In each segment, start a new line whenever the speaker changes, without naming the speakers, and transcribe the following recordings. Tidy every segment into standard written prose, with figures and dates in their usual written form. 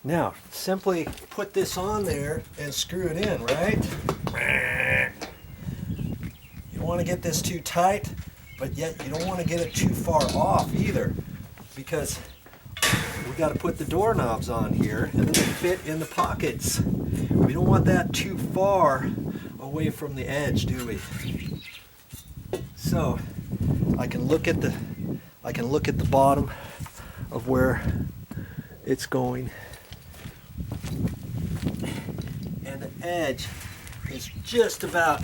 Now, simply put this on there and screw it in, right? You don't want to get this too tight, but yet you don't want to get it too far off either, because we got to put the doorknobs on here and then they fit in the pockets. We don't want that too far away from the edge, do we? So I can look at the bottom of where it's going, and the edge is just about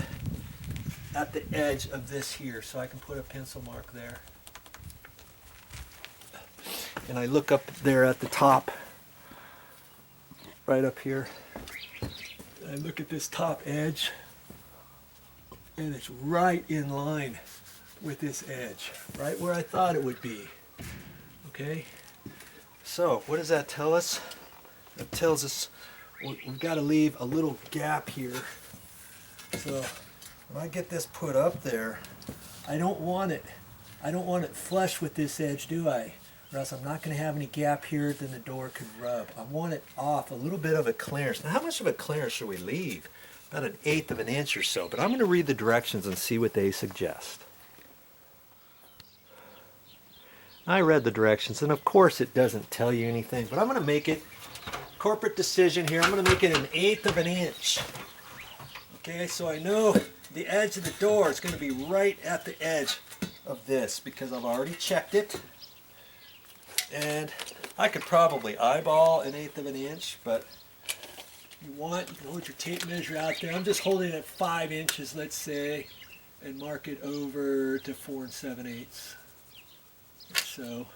at the edge of this here, so I can put a pencil mark there. And I look up there at the top, right up here. I look at this top edge, and it's right in line with this edge, right where I thought it would be. Okay, so what does that tell us? It tells us we've got to leave a little gap here. So when I get this put up there, I don't want it flush with this edge, do I? Or else I'm not going to have any gap here, then the door could rub. I want it off, a little bit of a clearance. Now, how much of a clearance should we leave? About 1/8 of an inch or so, but I'm going to read the directions and see what they suggest. I read the directions, and of course it doesn't tell you anything, but I'm going to make it corporate decision here. I'm going to make it 1/8 of an inch. Okay, so I know the edge of the door is going to be right at the edge of this because I've already checked it. And I could probably eyeball 1/8 of an inch, but if you want, you can hold your tape measure out there. I'm just holding it at 5 inches, let's say, and mark it over to 4 7/8. So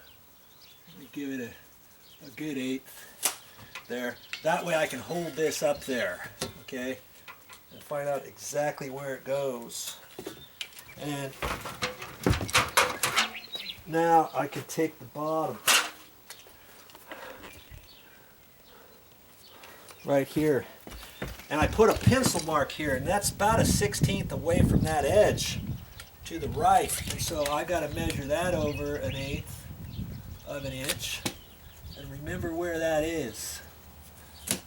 let me give it a good 1/8 there. That way I can hold this up there, okay, and find out exactly where it goes. And now I can take the bottom right here, and I put a pencil mark here, and that's about 1/16 away from that edge to the right, and so I got to measure that over 1/8 of an inch, and remember where that is.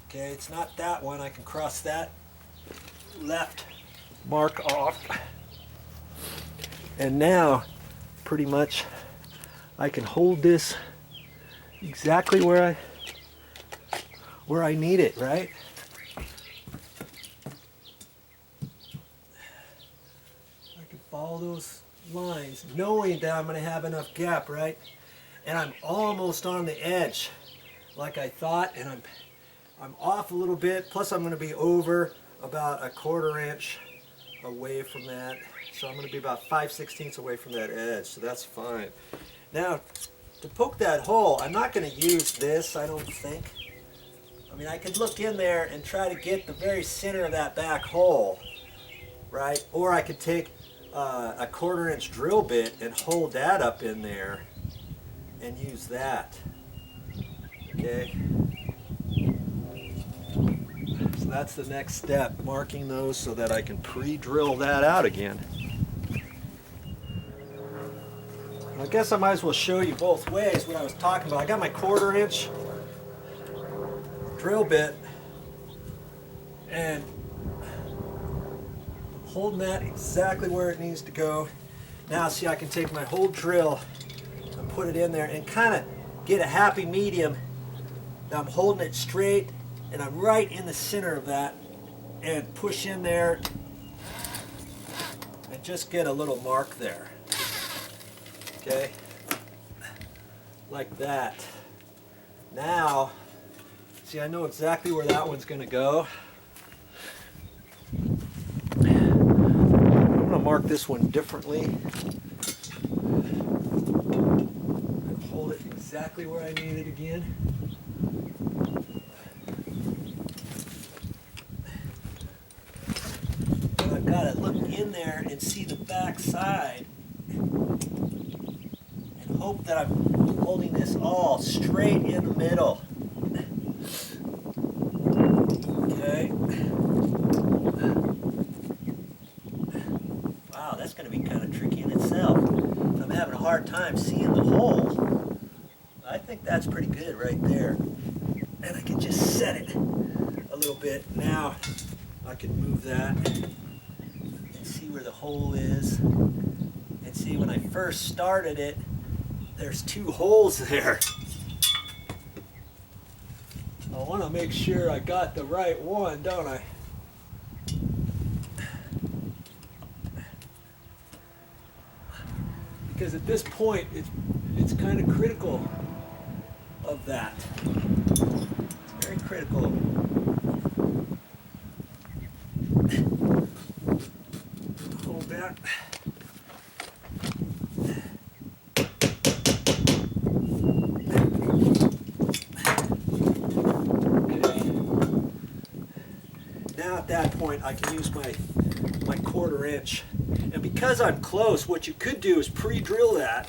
Okay, it's not that one. I can cross that left mark off, and now pretty much I can hold this exactly where I need it, right? I can follow those lines knowing that I'm going to have enough gap, right? And I'm almost on the edge like I thought, and I'm off a little bit, plus I'm going to be over about 1/4 inch away from that. So I'm going to be about 5/16 away from that edge, so that's fine. Now, to poke that hole, I'm not going to use this, I don't think. I mean, I could look in there and try to get the very center of that back hole, right? Or I could take a 1/4 inch drill bit and hold that up in there and use that, okay? So that's the next step, marking those so that I can pre-drill that out again. I guess I might as well show you both ways what I was talking about. I got my 1/4 inch drill bit, and I'm holding that exactly where it needs to go. Now see, I can take my whole drill and put it in there and kind of get a happy medium. Now I'm holding it straight, and I'm right in the center of that, and push in there and just get a little mark there. Okay, like that. Now, see, I know exactly where that one's going to go. I'm going to mark this one differently. Hold it exactly where I need it again. And I've got to look in there and see the back side. Hope that I'm holding this all straight in the middle. Okay. Wow, that's going to be kind of tricky in itself. I'm having a hard time seeing the hole. I think that's pretty good right there. and I can just set it a little bit. Now I can move that and see where the hole is. And see, when I first started it, there's 2 holes there. I want to make sure I got the right one, don't I? Because at this point, it's kind of critical of that. It's very critical. Hold that. Now at that point I can use my 1/4 inch, and because I'm close, what you could do is pre-drill that.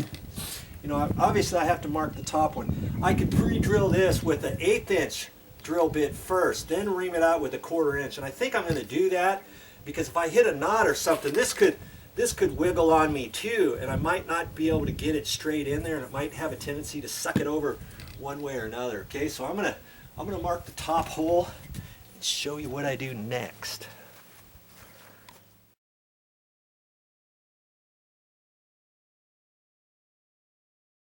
You know, obviously I have to mark the top one. I could pre-drill this with an 1/8 inch drill bit first, then ream it out with a 1/4 inch, and I think I'm going to do that because if I hit a knot or something, this could wiggle on me too, and I might not be able to get it straight in there, and it might have a tendency to suck it over one way or another. Okay, so I'm gonna mark the top hole. Show you what I do next.